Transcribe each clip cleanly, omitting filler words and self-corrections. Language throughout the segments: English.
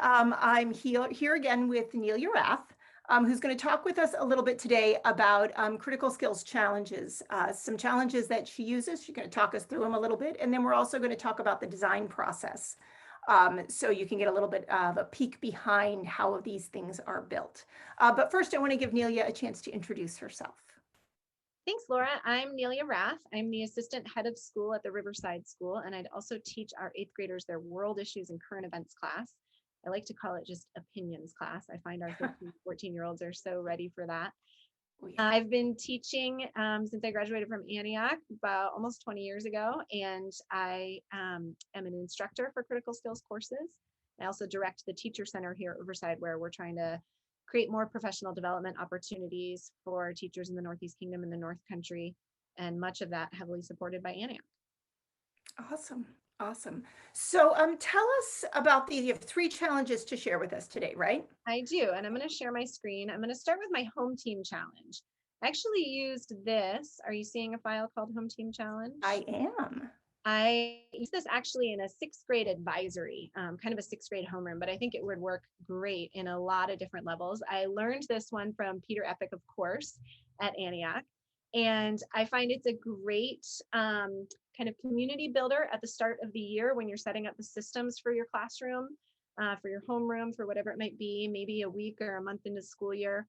I'm here again with Nelia Rath, who's going to talk with us a little bit today about critical skills challenges, some challenges that she uses. She's going to talk us through them a little bit, and then we're also going to talk about the design process. So you can get a little bit of a peek behind how these things are built. But first, I want to give Nelia a chance to introduce herself. Thanks, Laura. I'm Nelia Rath. I'm the assistant head of school at the Riverside School, and I'd also teach our 8th graders their world issues and current events class. I like to call it just opinions class. I find our 13, 14-year-olds are so ready for that. Oh, yeah. I've been teaching since I graduated from Antioch about almost 20 years ago, and I am an instructor for critical skills courses. I also direct the teacher center here at Riverside, where we're trying to create more professional development opportunities for teachers in the Northeast Kingdom and the North Country, and much of that heavily supported by Antioch. Awesome. Awesome. So tell us about these. You have 3 challenges to share with us today, right? I do, and I'm going to share my screen. I'm going to start with my home team challenge. I actually used this. Are you seeing a file called Home Team Challenge? I am. I used this actually in a 6th grade advisory, kind of a 6th grade homeroom, but I think it would work great in a lot of different levels. I learned this one from Peter Epic, of course, at Antioch. And I find it's a great kind of community builder at the start of the year when you're setting up the systems for your classroom, for your homeroom, for whatever it might be, maybe a week or a month into the school year.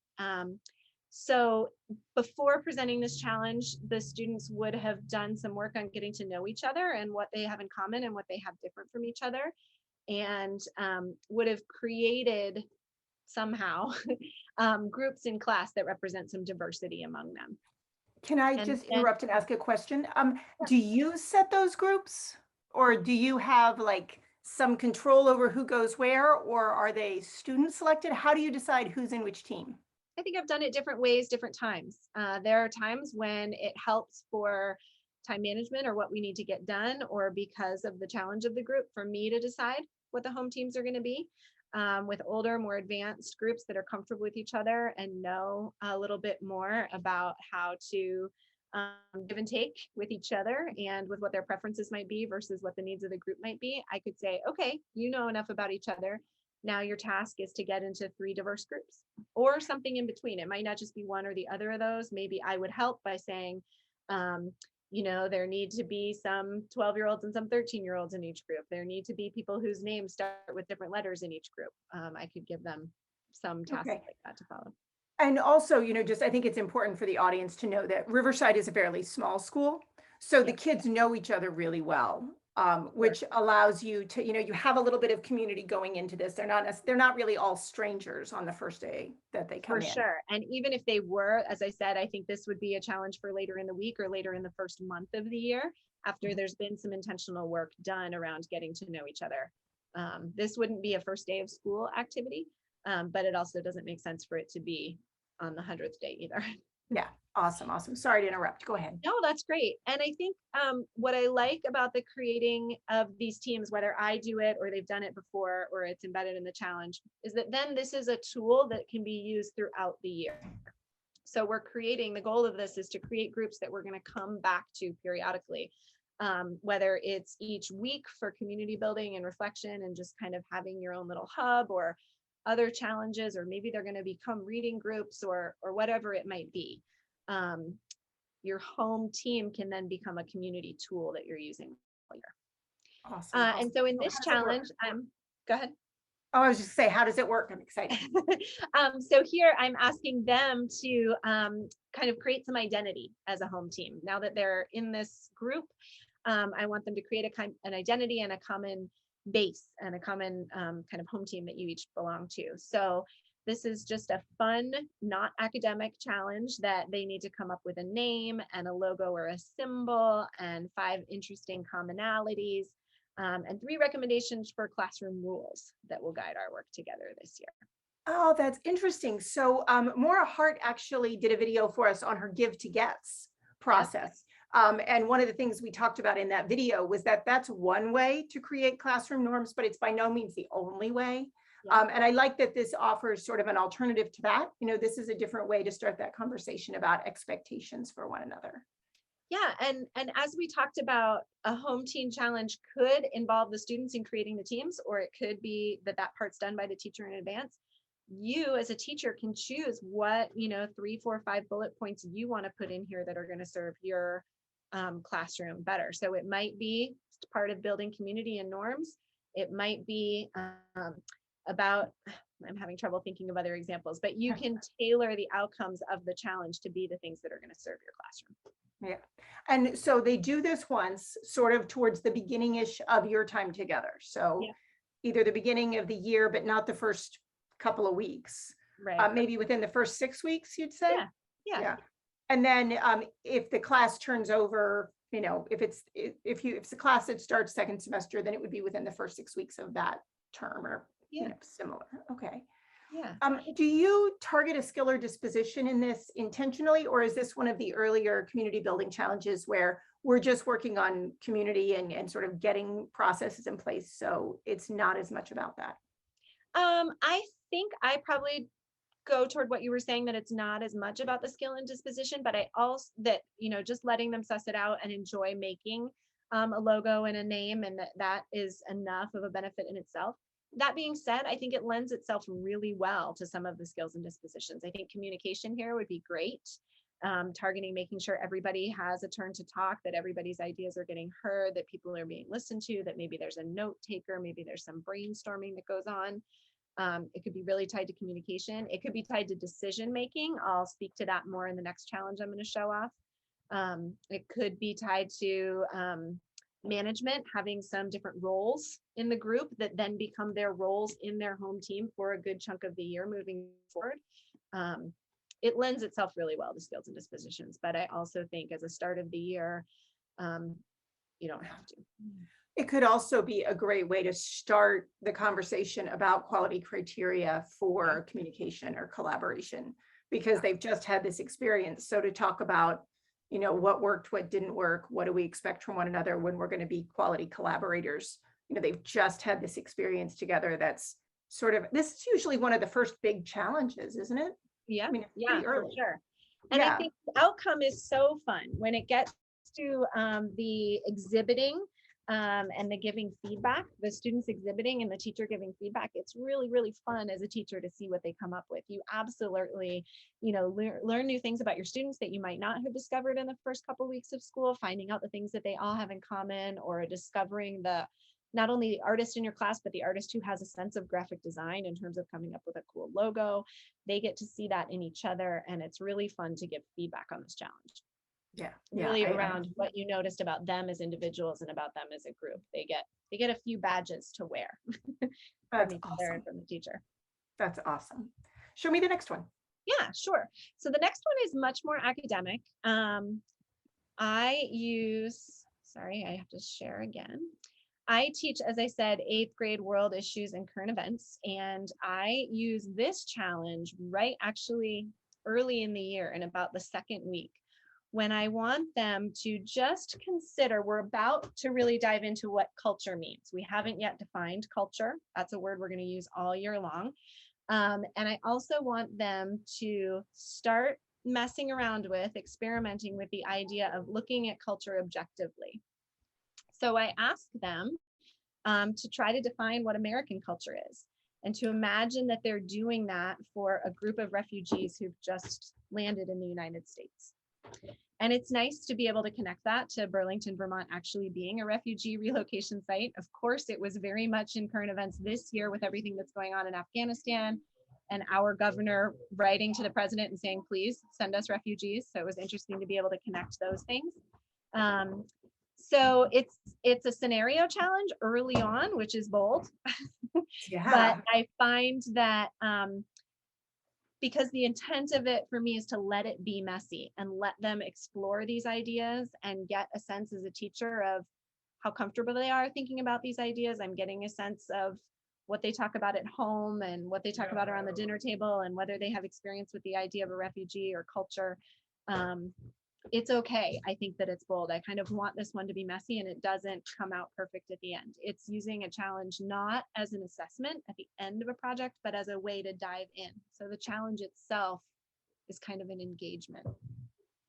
So before presenting this challenge, the students would have done some work on getting to know each other and what they have in common and what they have different from each other, and would have created somehow groups in class that represent some diversity among them. Can I just interrupt and ask a question? Do you set those groups, or do you have like some control over who goes where, or are they student selected? How do you decide who's in which team? I think I've done it different ways, different times. There are times when it helps for time management or what we need to get done, or because of the challenge of the group, for me to decide what the home teams are going to be. With older, more advanced groups that are comfortable with each other and know a little bit more about how to give and take with each other and with what their preferences might be versus what the needs of the group might be, I could say, okay, you know enough about each other. Now your task is to get into 3 diverse groups or something in between. It might not just be one or the other of those. Maybe I would help by saying, there need to be some 12-year-olds and some 13-year-olds in each group. There need to be people whose names start with different letters in each group. I could give them some tasks like that to follow. And also, I think it's important for the audience to know that Riverside is a fairly small school. So the kids know each other really well, which allows you to, you have a little bit of community going into this. They're not really all strangers on the first day that they come in. For sure. And even if they were, as I said, I think this would be a challenge for later in the week or later in the first month of the year, after there's been some intentional work done around getting to know each other. This wouldn't be a first day of school activity, but it also doesn't make sense for it to be on the 100th day either. Yeah. Awesome. Awesome. Sorry to interrupt. Go ahead. No, that's great. And I think what I like about the creating of these teams, whether I do it or they've done it before or it's embedded in the challenge, is that then this is a tool that can be used throughout the year. So the goal of this is to create groups that we're going to come back to periodically, whether it's each week for community building and reflection and just kind of having your own little hub, or other challenges, or maybe they're going to become reading groups or whatever it might be. Your home team can then become a community tool that you're using all year. Awesome. And so in this challenge, go ahead. Oh, I was just saying, how does it work? I'm excited. So here I'm asking them to kind of create some identity as a home team. Now that they're in this group, I want them to create an identity and a common base and a common kind of home team that you each belong to. So this is just a fun, not academic challenge that they need to come up with a name and a logo or a symbol and 5 interesting commonalities and 3 recommendations for classroom rules that will guide our work together this year. Oh, that's interesting. So Maura Hart actually did a video for us on her give to gets process. And one of the things we talked about in that video was that that's one way to create classroom norms, but it's by no means the only way. And I like that this offers sort of an alternative to that. This is a different way to start that conversation about expectations for one another. Yeah, and as we talked about, a home team challenge could involve the students in creating the teams, or it could be that that part's done by the teacher in advance. You as a teacher can choose what, 3, 4, 5 bullet points you want to put in here that are going to serve your classroom better. So it might be part of building community and norms. It might be about, I'm having trouble thinking of other examples, but you can tailor the outcomes of the challenge to be the things that are going to serve your classroom. Yeah. And so they do this once, sort of towards the beginning-ish of your time together. So Yeah. either the beginning of the year, but not the first couple of weeks. Right. Maybe within the first 6 weeks, you'd say? Yeah. Yeah. Yeah. And then if the class turns over, if the class that starts second semester, then it would be within the first 6 weeks of that term or similar. Okay. Yeah. Do you target a skill or disposition in this intentionally, or is this one of the earlier community building challenges where we're just working on community and sort of getting processes in place, so it's not as much about that? I think I probably go toward what you were saying, that it's not as much about the skill and disposition, but I also that, just letting them suss it out and enjoy making a logo and a name, and that is enough of a benefit in itself. That being said, I think it lends itself really well to some of the skills and dispositions. I think communication here would be great. Targeting, making sure everybody has a turn to talk, that everybody's ideas are getting heard, that people are being listened to, that maybe there's a note taker, maybe there's some brainstorming that goes on. It could be really tied to communication. It could be tied to decision making. I'll speak to that more in the next challenge I'm going to show off. It could be tied to management, having some different roles in the group that then become their roles in their home team for a good chunk of the year moving forward. It lends itself really well to skills and dispositions, but I also think as a start of the year, you don't have to. It could also be a great way to start the conversation about quality criteria for communication or collaboration, because they've just had this experience. So to talk about, what worked, what didn't work, what do we expect from one another when we're going to be quality collaborators? They've just had this experience together. That's this is usually one of the first big challenges, isn't it? Yeah, I mean, it's yeah, pretty for early. sure. And I think the outcome is so fun when it gets to the exhibiting and the giving feedback, the students exhibiting and the teacher giving feedback. It's really, really fun as a teacher to see what they come up with. You absolutely, learn new things about your students that you might not have discovered in the first couple of weeks of school, finding out the things that they all have in common, or discovering not only the artist in your class, but the artist who has a sense of graphic design in terms of coming up with a cool logo. They get to see that in each other, and it's really fun to give feedback on this challenge. Really around what you noticed about them as individuals and about them as a group. They get a few badges to wear from each other and from the teacher. That's awesome. Show me the next one. Yeah, sure. So the next one is much more academic. Sorry, I have to share again. I teach, as I said, 8th grade world issues and current events, and I use this challenge actually early in the year, in about the second week, when I want them to just consider, we're about to really dive into what culture means. We haven't yet defined culture. That's a word we're going to use all year long. And I also want them to start messing around with, experimenting with the idea of looking at culture objectively. So I ask them to try to define what American culture is, and to imagine that they're doing that for a group of refugees who've just landed in the United States. And it's nice to be able to connect that to Burlington, Vermont actually being a refugee relocation site. Of course, it was very much in current events this year with everything that's going on in Afghanistan, and our governor writing to the president and saying, please send us refugees. So it was interesting to be able to connect those things. So it's a scenario challenge early on, which is bold. But I find that because the intent of it for me is to let it be messy and let them explore these ideas and get a sense as a teacher of how comfortable they are thinking about these ideas. I'm getting a sense of what they talk about at home and what they talk about around the dinner table, and whether they have experience with the idea of a refugee or culture. It's okay. I think that it's bold. I kind of want this one to be messy, and it doesn't come out perfect at the end. It's using a challenge not as an assessment at the end of a project, but as a way to dive in. So the challenge itself is kind of an engagement.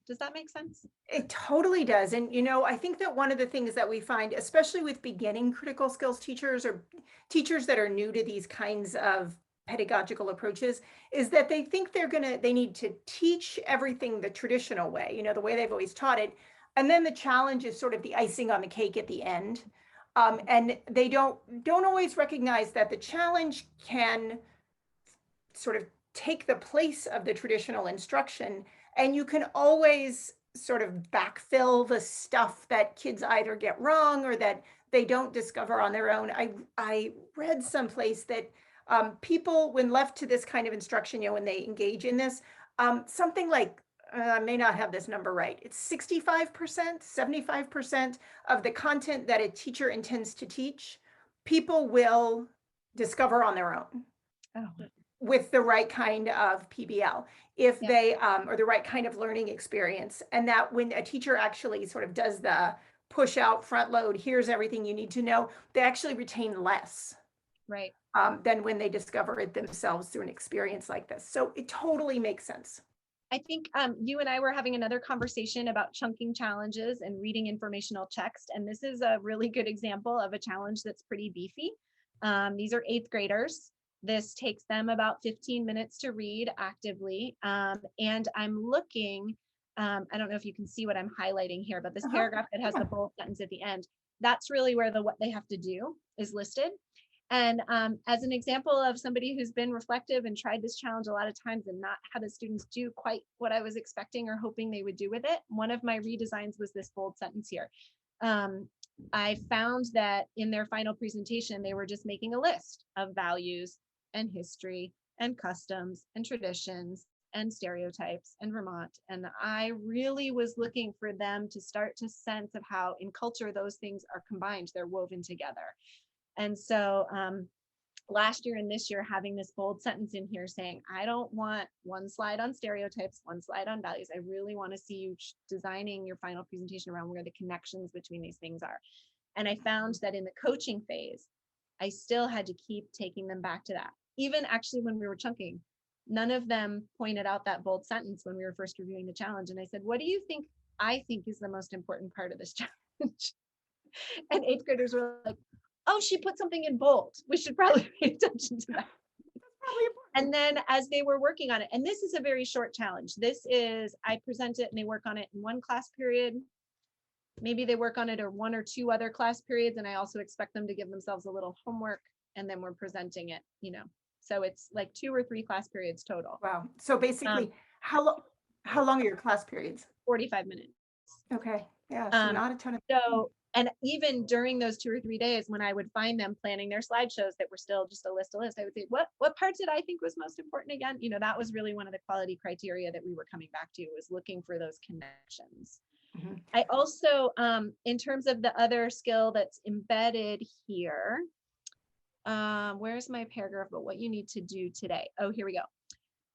Does that make sense? It totally does. And, I think that one of the things that we find, especially with beginning critical skills teachers or teachers that are new to these kinds of pedagogical approaches, is that they think they need to teach everything the traditional way, the way they've always taught it. And then the challenge is sort of the icing on the cake at the end. And they don't always recognize that the challenge can sort of take the place of the traditional instruction, and you can always sort of backfill the stuff that kids either get wrong or that they don't discover on their own. I read someplace that people, when left to this kind of instruction, when they engage in this, something like, I may not have this number right, it's 65%, 75% of the content that a teacher intends to teach, people will discover on their own Oh, with the right kind of PBL, if yeah. they, or the right kind of learning experience. And that when a teacher actually sort of does the push out front load, here's everything you need to know, they actually retain less Right. than when they discover it themselves through an experience like this. So it totally makes sense. I think you and I were having another conversation about chunking challenges and reading informational text. And this is a really good example of a challenge that's pretty beefy. These are 8th graders. This takes them about 15 minutes to read actively. And I'm looking, I don't know if you can see what I'm highlighting here, but this paragraph that has Yeah. the bold sentence at the end, that's really where what they have to do is listed. And as an example of somebody who's been reflective and tried this challenge a lot of times and not had the students do quite what I was expecting or hoping they would do with it, one of my redesigns was this bold sentence here. I found that in their final presentation, they were just making a list of values and history and customs and traditions and stereotypes and Vermont. And I really was looking for them to start to sense of how in culture those things are combined, they're woven together. And so last year and this year, having this bold sentence in here saying, I don't want one slide on stereotypes, one slide on values. I really want to see you designing your final presentation around where the connections between these things are. And I found that in the coaching phase, I still had to keep taking them back to that. Even actually when we were chunking, none of them pointed out that bold sentence when we were first reviewing the challenge. And I said, what do you think I think is the most important part of this challenge? And 8th graders were like, oh, she put something in bold. We should probably pay attention to that. And then as they were working on it, and this is a very short challenge. This is, I present it and they work on it in one class period. Maybe they work on it or 1 or 2 other class periods. And I also expect them to give themselves a little homework and then we're presenting it, So it's like 2 or 3 class periods total. Wow. So basically, how long are your class periods? 45 minutes. Okay. Yeah. So not a ton of. So, and even during those 2 or 3 days, when I would find them planning their slideshows that were still just a list, I would say, what part did I think was most important again? That was really one of the quality criteria that we were coming back to, was looking for those connections. Mm-hmm. I also, in terms of the other skill that's embedded here, where's my paragraph about what you need to do today? Oh, here we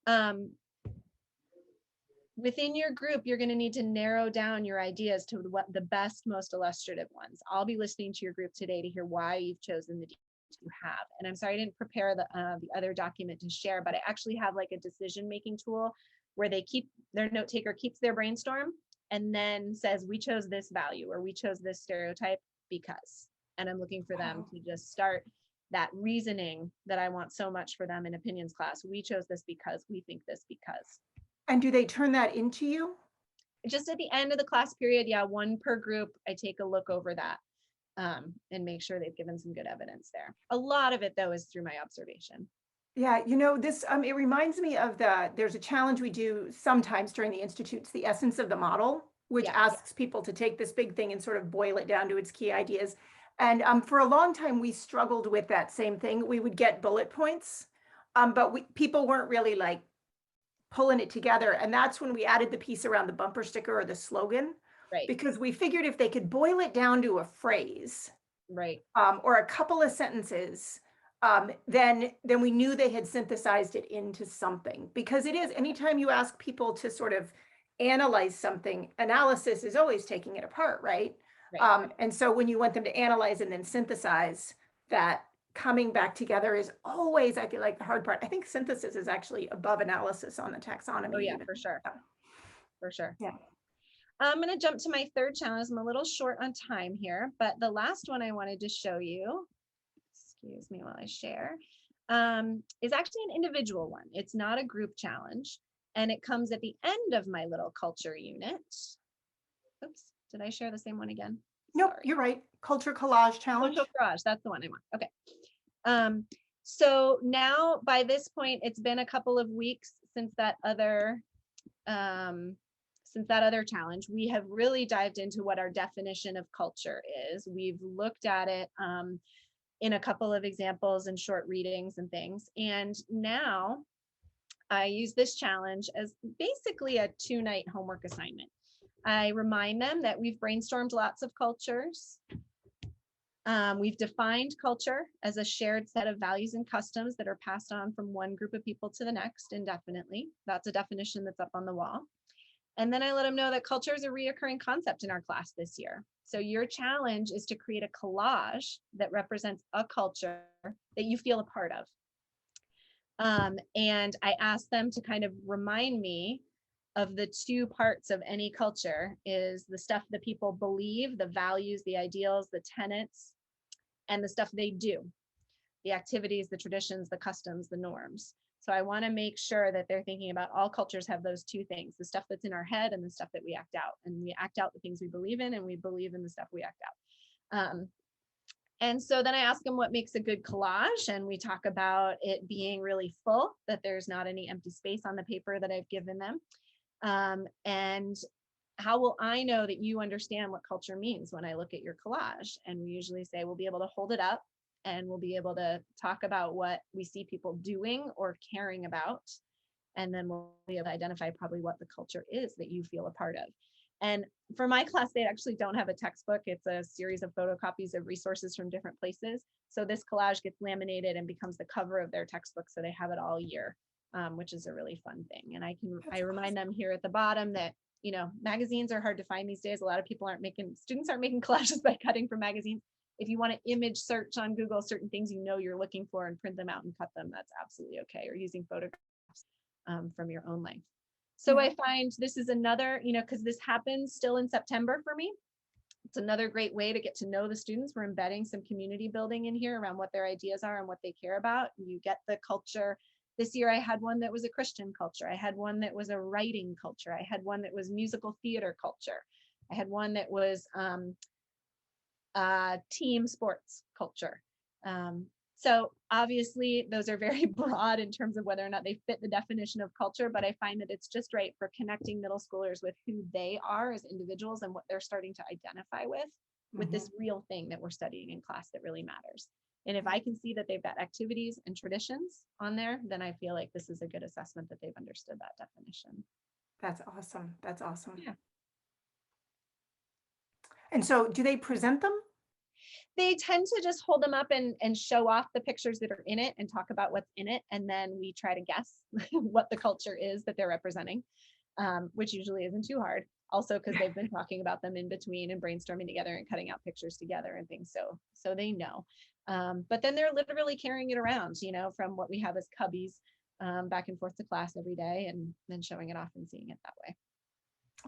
go. Within your group, you're going to need to narrow down your ideas to what the best, most illustrative ones. I'll be listening to your group today to hear why you've chosen the details you have. And I'm sorry I didn't prepare the other document to share, but I actually have like a decision-making tool where their note taker keeps their brainstorm and then says, we chose this value or we chose this stereotype because. And I'm looking for them to just start that reasoning that I want so much for them in opinions class. We chose this because we think this because. And do they turn that into you? Just at the end of the class period, yeah, 1 per group, I take a look over that and make sure they've given some good evidence there. A lot of it, though, is through my observation. Yeah, this, it reminds me of there's a challenge we do sometimes during the Institutes, the essence of the model, which asks people to take this big thing and sort of boil it down to its key ideas. And for a long time, we struggled with that same thing. We would get bullet points, but people weren't really like pulling it together. And that's when we added the piece around the bumper sticker or the slogan, right? Because we figured if they could boil it down to a phrase, right, or a couple of sentences, then we knew they had synthesized it into something. Because it is, anytime you ask people to sort of analyze something, analysis is always taking it apart, right? And so when you want them to analyze and then synthesize, that coming back together is always, I feel like, the hard part. I think synthesis is actually above analysis on the taxonomy. Oh yeah, for sure. For sure. Yeah. I'm going to jump to my third challenge. I'm a little short on time here, but the last one I wanted to show you, excuse me while I share, is actually an individual one. It's not a group challenge, and it comes at the end of my little culture unit. Oops, did I share the same one again? Nope, Sorry. you're right. Culture collage challenge. Social garage, that's the one I want. Okay. So now by this point, it's been a couple of weeks since that other challenge. We have really dived into what our definition of culture is. We've looked at it in a couple of examples and short readings and things. And now I use this challenge as basically a 2-night homework assignment. I remind them that we've brainstormed lots of cultures. We've defined culture as a shared set of values and customs that are passed on from one group of people to the next indefinitely. That's a definition that's up on the wall. And then I let them know that culture is a reoccurring concept in our class this year. So your challenge is to create a collage that represents a culture that you feel a part of. And I asked them to kind of remind me of the two parts of any culture is the stuff that people believe, the values, the ideals, the tenets, and the stuff they do, the activities, the traditions, the customs, the norms. So I want to make sure that they're thinking about all cultures have those two things, the stuff that's in our head and the stuff that we act out. And we act out the things we believe in, and we believe in the stuff we act out. And so then I ask them what makes a good collage, and we talk about it being really full, that there's not any empty space on the paper that I've given them. And how will I know that you understand what culture means when I look at your collage? And we usually say we'll be able to hold it up and we'll be able to talk about what we see people doing or caring about. And then we'll be able to identify probably what the culture is that you feel a part of. And for my class, they actually don't have a textbook. It's a series of photocopies of resources from different places. So this collage gets laminated and becomes the cover of their textbook. So they have it all year, which is a really fun thing. And I remind them here at the bottom that, you know, magazines are hard to find these days. A lot of students aren't making collages by cutting from magazines. If you want to image search on Google certain things you know you're looking for and print them out and cut them, that's absolutely okay. Or using photographs from your own life. So I find this is another, you know, because this happens still in September for me. It's another great way to get to know the students. We're embedding some community building in here around what their ideas are and what they care about. You get the culture. This year I had one that was a Christian culture. I had one that was a writing culture. I had one that was musical theater culture. I had one that was team sports culture. So obviously those are very broad in terms of whether or not they fit the definition of culture, but I find that it's just right for connecting middle schoolers with who they are as individuals and what they're starting to identify with this real thing that we're studying in class that really matters. And if I can see that they've got activities and traditions on there, then I feel like this is a good assessment that they've understood that definition. That's awesome. That's awesome. Yeah. And so do they present them? They tend to just hold them up and show off the pictures that are in it and talk about what's in it. And then we try to guess what the culture is that they're representing, which usually isn't too hard. Also, because they've been talking about them in between and brainstorming together and cutting out pictures together and things. So they know. But then they're literally carrying it around, you know, from what we have as cubbies back and forth to class every day and then showing it off and seeing it that way.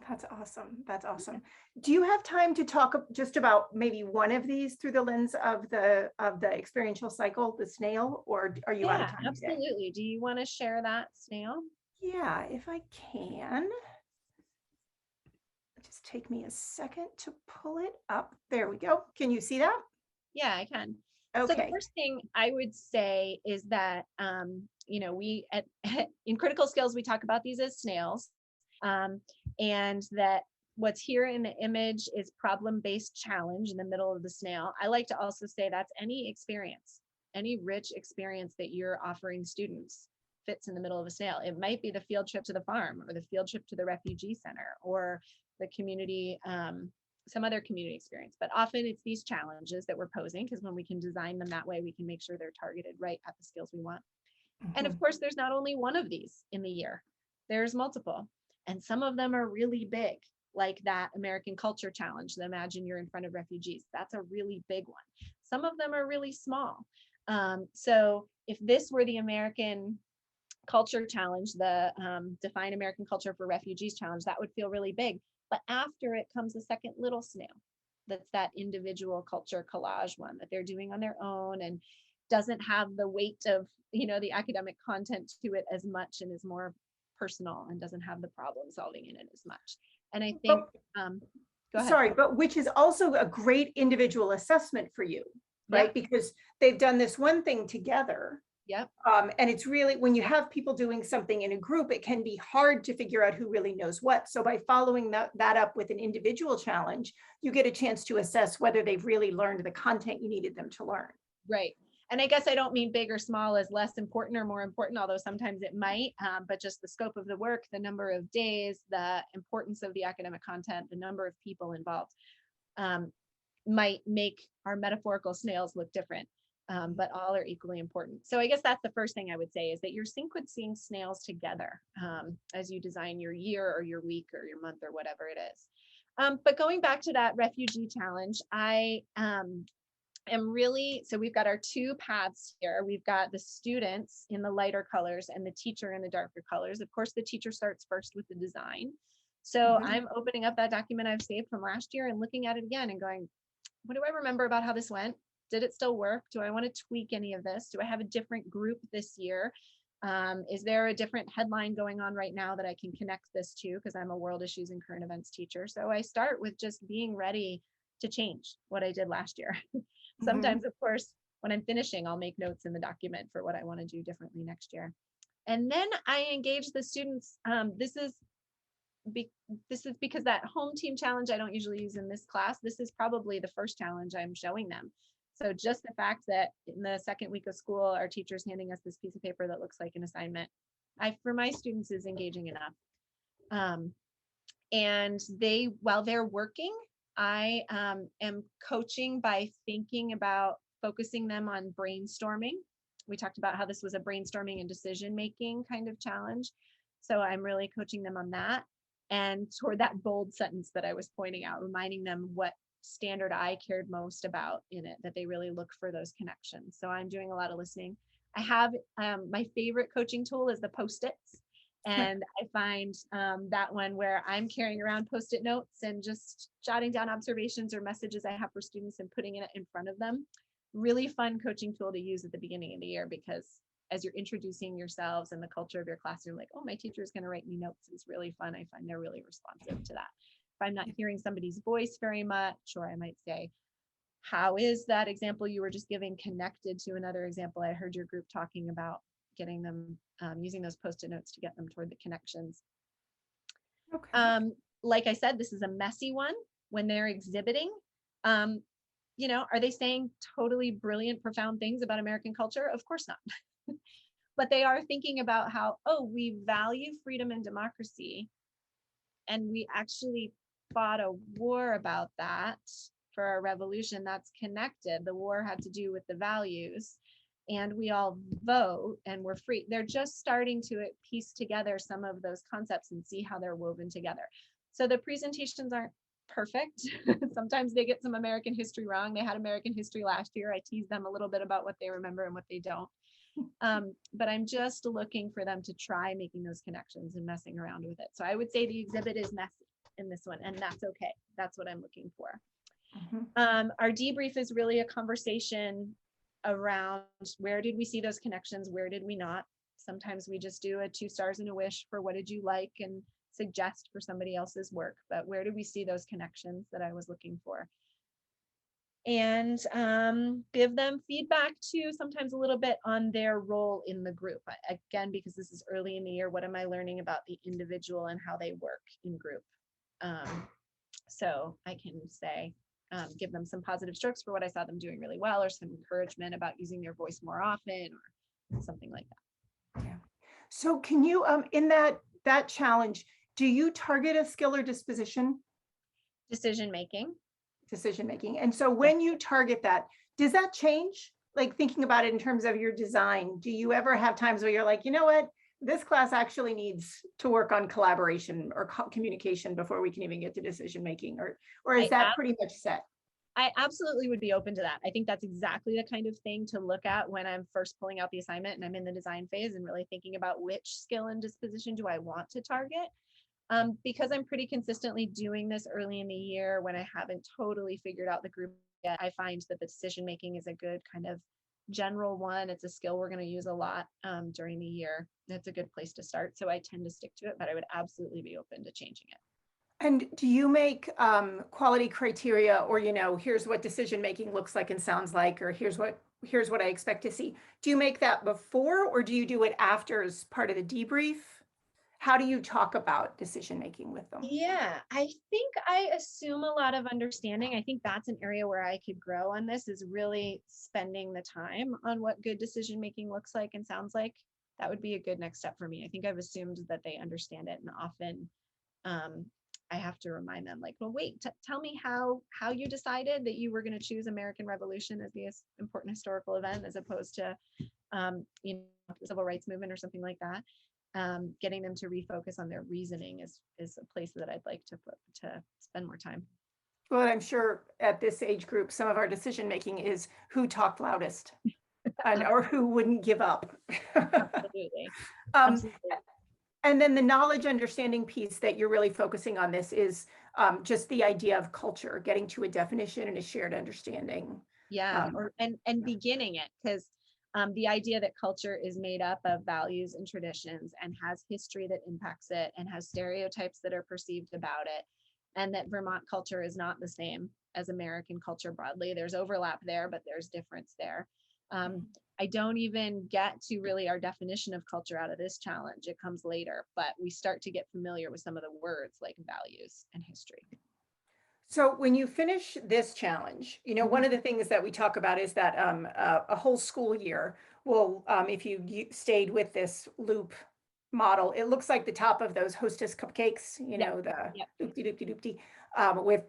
That's awesome. That's awesome. Do you have time to talk just about maybe one of these through the lens of the experiential cycle, the snail, or are you out of time today? Absolutely. Do you want to share that snail? Yeah, if I can. Just take me a second to pull it up. There we go. Can you see that? Yeah, I can. Okay. So the first thing I would say is that, you know, we in critical skills, we talk about these as snails. And that what's here in the image is problem-based challenge in the middle of the snail. I like to also say that's any experience, any rich experience that you're offering students fits in the middle of a snail. It might be the field trip to the farm or the field trip to the refugee center or the community, some other community experience. But often it's these challenges that we're posing, because when we can design them that way, we can make sure they're targeted right at the skills we want. And of course, there's not only one of these in the year, there's multiple. And some of them are really big, like that American Culture Challenge. Imagine you're in front of refugees. That's a really big one. Some of them are really small. So if this were the American Culture Challenge, the Define American Culture for Refugees Challenge, that would feel really big. But after it comes a second little snail. That's that individual culture collage one that they're doing on their own and doesn't have the weight of, the academic content to it as much and is more personal and doesn't have the problem solving in it as much. And I think, go ahead. Sorry, but which is also a great individual assessment for you, right? Yep. Because they've done this one thing together. Yep. And it's really, when you have people doing something in a group, it can be hard to figure out who really knows what. So by following that up with an individual challenge, you get a chance to assess whether they've really learned the content you needed them to learn. Right. And I guess I don't mean big or small as less important or more important, although sometimes it might, but just the scope of the work, the number of days, the importance of the academic content, the number of people involved might make our metaphorical snails look different, but all are equally important. So I guess that's the first thing I would say is that you're sequencing snails together as you design your year or your week or your month or whatever it is. But going back to that refugee challenge, I so we've got our two paths here. We've got the students in the lighter colors and the teacher in the darker colors. Of course, the teacher starts first with the design. So I'm opening up that document I've saved from last year and looking at it again and going, what do I remember about how this went? Did it still work? Do I want to tweak any of this? Do I have a different group this year? Is there a different headline going on right now that I can connect this to? Because I'm a world issues and current events teacher. So I start with just being ready to change what I did last year. Sometimes, of course, when I'm finishing, I'll make notes in the document for what I want to do differently next year. And then I engage the students. This is because that home team challenge I don't usually use in this class. This is probably the first challenge I'm showing them. So just the fact that in the second week of school, our teacher's handing us this piece of paper that looks like an assignment, for my students is engaging enough. And while they're working, I am coaching by thinking about focusing them on brainstorming. We talked about how this was a brainstorming and decision-making kind of challenge. So I'm really coaching them on that. And toward that bold sentence that I was pointing out, reminding them what standard I cared most about in it, that they really look for those connections. So I'm doing a lot of listening. I have my favorite coaching tool is the Post-its. And I find that one where I'm carrying around Post-it notes and just jotting down observations or messages I have for students and putting it in front of them. Really fun coaching tool to use at the beginning of the year, because as you're introducing yourselves and the culture of your classroom, like, oh, my teacher is going to write me notes. It's really fun. I find they're really responsive to that. If I'm not hearing somebody's voice very much, or I might say, how is that example you were just giving connected to another example I heard your group talking about, getting them using those Post-it notes to get them toward the connections. Okay. Like I said, this is a messy one. When they're exhibiting, are they saying totally brilliant, profound things about American culture? Of course not. But they are thinking about how, we value freedom and democracy. And we actually fought a war about that for our revolution. That's connected. The war had to do with the values. And we all vote and we're free. They're just starting to piece together some of those concepts and see how they're woven together. So the presentations aren't perfect. Sometimes they get some American history wrong. They had American history last year. I tease them a little bit about what they remember and what they don't. But I'm just looking for them to try making those connections and messing around with it. So I would say the exhibit is messy in this one, and that's okay. That's what I'm looking for. Our debrief is really a conversation around where did we see those connections, where did we not. Sometimes we just do a 2 stars and a wish for what did you like and suggest for somebody else's work, but where did we see those connections that I was looking for, and give them feedback too, sometimes a little bit on their role in the group. Again, because this is early in the year, what am I learning about the individual and how they work in group? So I can say, give them some positive strokes for what I saw them doing really well, or some encouragement about using their voice more often, or something like that. Yeah. So can you, in that challenge, do you target a skill or disposition? Decision making. And so when you target that, does that change? Like, thinking about it in terms of your design, do you ever have times where you're like, you know what, this class actually needs to work on collaboration or communication before we can even get to decision making, or is that pretty much set? I absolutely would be open to that. I think that's exactly the kind of thing to look at when I'm first pulling out the assignment and I'm in the design phase and really thinking about which skill and disposition do I want to target. Because I'm pretty consistently doing this early in the year when I haven't totally figured out the group yet, I find that the decision making is a good kind of general one. It's a skill we're going to use a lot during the year. That's a good place to start. So I tend to stick to it, but I would absolutely be open to changing it. And do you make quality criteria, or, here's what decision making looks like and sounds like, or here's what I expect to see? Do you make that before, or do you do it after as part of the debrief? How do you talk about decision making with them? Yeah, I think I assume a lot of understanding. I think that's an area where I could grow on this, is really spending the time on what good decision making looks like and sounds like. That would be a good next step for me. I think I've assumed that they understand it, and often I have to remind them, like, well, wait, tell me how you decided that you were going to choose American Revolution as the important historical event as opposed to the civil rights movement or something like that. Getting them to refocus on their reasoning is a place that I'd like to spend more time. Well, I'm sure at this age group, some of our decision making is who talked loudest or who wouldn't give up. Absolutely. Absolutely. And then the knowledge understanding piece that you're really focusing on this is just the idea of culture, getting to a definition and a shared understanding. Yeah, and beginning it, because the idea that culture is made up of values and traditions and has history that impacts it and has stereotypes that are perceived about it, and that Vermont culture is not the same as American culture broadly. There's overlap there, but there's difference there. I don't even get to really our definition of culture out of this challenge. It comes later, but we start to get familiar with some of the words like values and history. So when you finish this challenge, one of the things that we talk about is that a whole school year will, if you stayed with this loop model, it looks like the top of those Hostess cupcakes, the doopty doopty,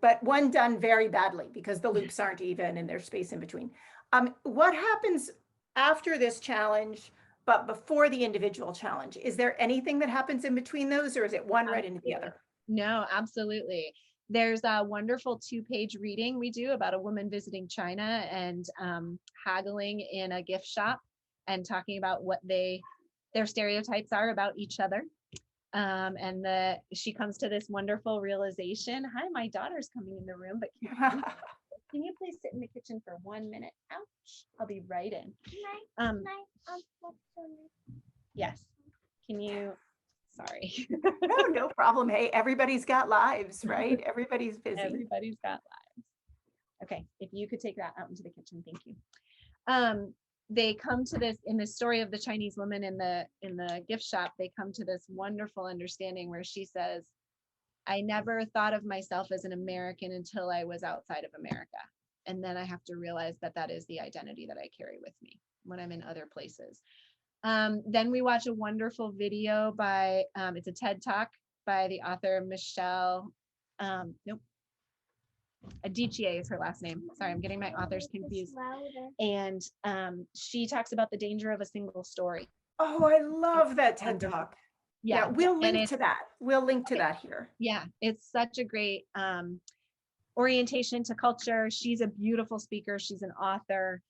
but one done very badly because the loops aren't even and there's space in between. What happens after this challenge, but before the individual challenge? Is there anything that happens in between those, or is it one right into the other? No, absolutely. There's a wonderful 2-page reading we do about a woman visiting China and haggling in a gift shop and talking about what their stereotypes are about each other. And she comes to this wonderful realization. Hi, my daughter's coming in the room, but can you please sit in the kitchen for 1 minute? Ouch, I'll be right in. Yes, can you? Sorry. No problem. Hey, everybody's got lives, right? Everybody's busy. Everybody's got lives. Okay, if you could take that out into the kitchen, thank you. They come to this in the story of the Chinese woman in the gift shop. They come to this wonderful understanding where she says, I never thought of myself as an American until I was outside of America. And then I have to realize that that is the identity that I carry with me when I'm in other places. Then we watch a wonderful video by, it's a TED Talk by the author Michelle, Adichie is her last name. Sorry, I'm getting my authors confused. And she talks about the danger of a single story. Oh, I love that TED Talk. Yeah, we'll link to that. We'll link to that here. Yeah, it's such a great orientation to culture. She's a beautiful speaker. She's an author.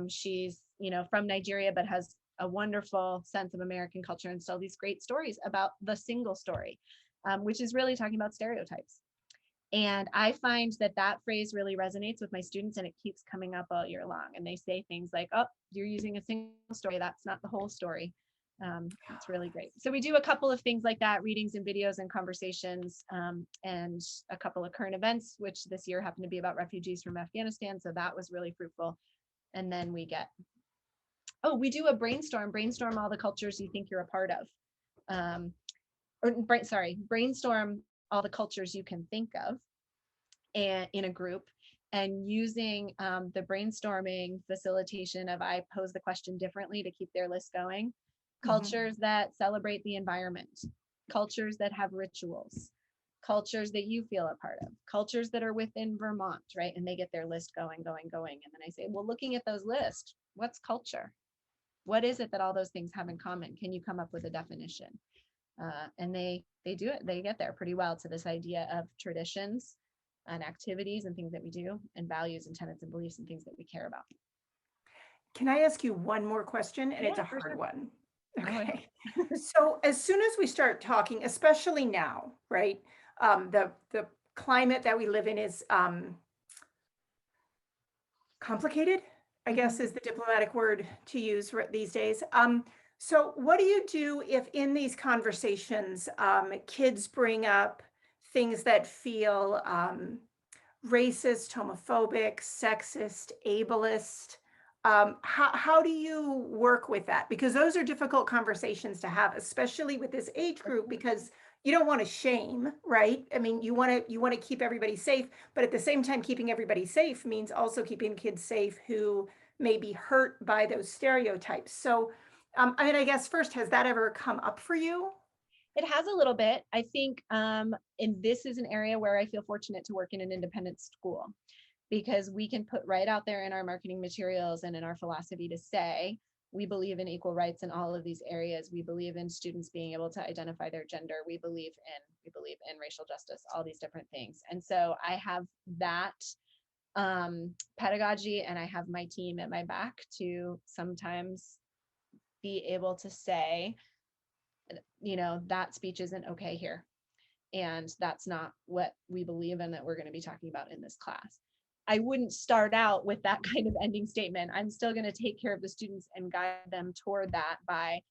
She's, from Nigeria, but has a wonderful sense of American culture and still these great stories about the single story, which is really talking about stereotypes. And I find that phrase really resonates with my students, and it keeps coming up all year long. And they say things like, oh, you're using a single story. That's not the whole story. It's really great. So we do a couple of things like that, readings and videos and conversations, and a couple of current events, which this year happened to be about refugees from Afghanistan. So that was really fruitful. And then we do a brainstorm all the cultures you think you're a part of. Brainstorm all the cultures you can think of and in a group, and using the brainstorming facilitation of I pose the question differently to keep their list going. Cultures that celebrate the environment, cultures that have rituals, cultures that you feel a part of, cultures that are within Vermont, right? And they get their list going. And then I say, well, looking at those lists, what's culture? What is it that all those things have in common? Can you come up with a definition? And they do it. They get there pretty well to this idea of traditions and activities and things that we do, and values and tenets and beliefs and things that we care about. Can I ask you one more question? And it's a hard one. Okay. So as soon as we start talking, especially now, right? The climate that we live in is complicated, I guess Mhm. is the diplomatic word to use these days. So what do you do if in these conversations, kids bring up things that feel racist, homophobic, sexist, ableist? How do you work with that? Because those are difficult conversations to have, especially with this age group, because you don't want to shame, right? I mean, you want to keep everybody safe, but at the same time, keeping everybody safe means also keeping kids safe who may be hurt by those stereotypes. So, I mean, I guess first, has that ever come up for you? It has a little bit. I think, and this is an area where I feel fortunate to work in an independent school because we can put right out there in our marketing materials and in our philosophy to say, we believe in equal rights in all of these areas. We believe in students being able to identify their gender. We believe in racial justice, all these different things. And so I have that pedagogy, and I have my team at my back to sometimes be able to say, that speech isn't okay here. And that's not what we believe in that we're going to be talking about in this class. I wouldn't start out with that kind of ending statement. I'm still going to take care of the students and guide them toward that by,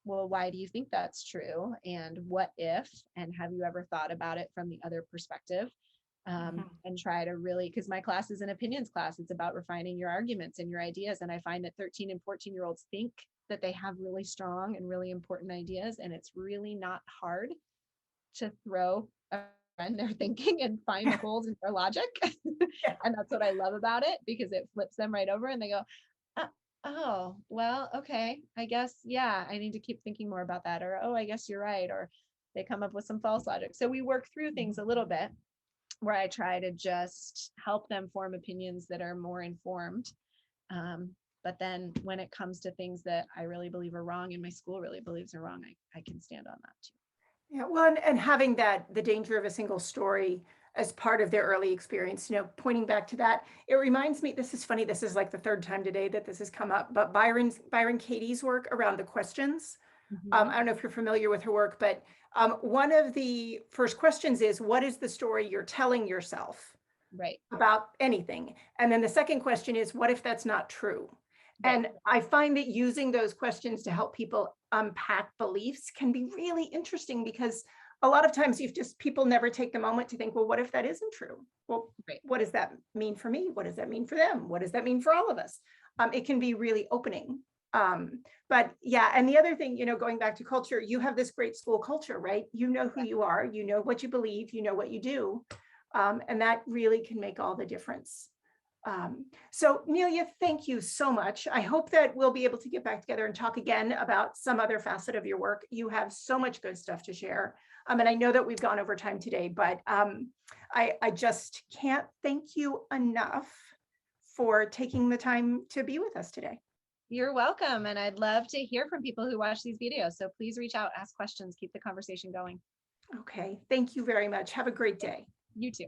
well, why do you think that's true? And what if? And have you ever thought about it from the other perspective? Mhm. And try to really, because my class is an opinions class, it's about refining your arguments and your ideas. And I find that 13 and 14-year-olds think that they have really strong and really important ideas, and it's really not hard to throw around their thinking and find holes in their logic. Yeah. And that's what I love about it, because it flips them right over and they go, oh, well, okay, I guess, yeah, I need to keep thinking more about that. Or, oh, I guess you're right. Or they come up with some false logic. So we work through things a little bit where I try to just help them form opinions that are more informed. But then when it comes to things that I really believe are wrong and my school really believes are wrong, I can stand on that too. Yeah, well, and having that, the danger of a single story as part of their early experience, pointing back to that, it reminds me, this is funny, this is like the third time today that this has come up, but Byron Katie's work around the questions. I don't know if you're familiar with her work, but one of the first questions is, what is the story you're telling yourself Right, about anything? And then the second question is, what if that's not true? right, And I find that using those questions to help people unpack beliefs can be really interesting, because a lot of times people never take the moment to think, well, what if that isn't true? Well, right. what does that mean for me? What does that mean for them? What does that mean for all of us? It can be really opening. But yeah, and the other thing, going back to culture, you have this great school culture, right? You know who Yeah. you are, you know what you believe, you know what you do. And that really can make all the difference. So Nelia, thank you so much. I hope that we'll be able to get back together and talk again about some other facet of your work. You have so much good stuff to share. And I know that we've gone over time today, but I just can't thank you enough for taking the time to be with us today. You're welcome. And I'd love to hear from people who watch these videos. So please reach out, ask questions, keep the conversation going. Okay, thank you very much. Have a great day. You too.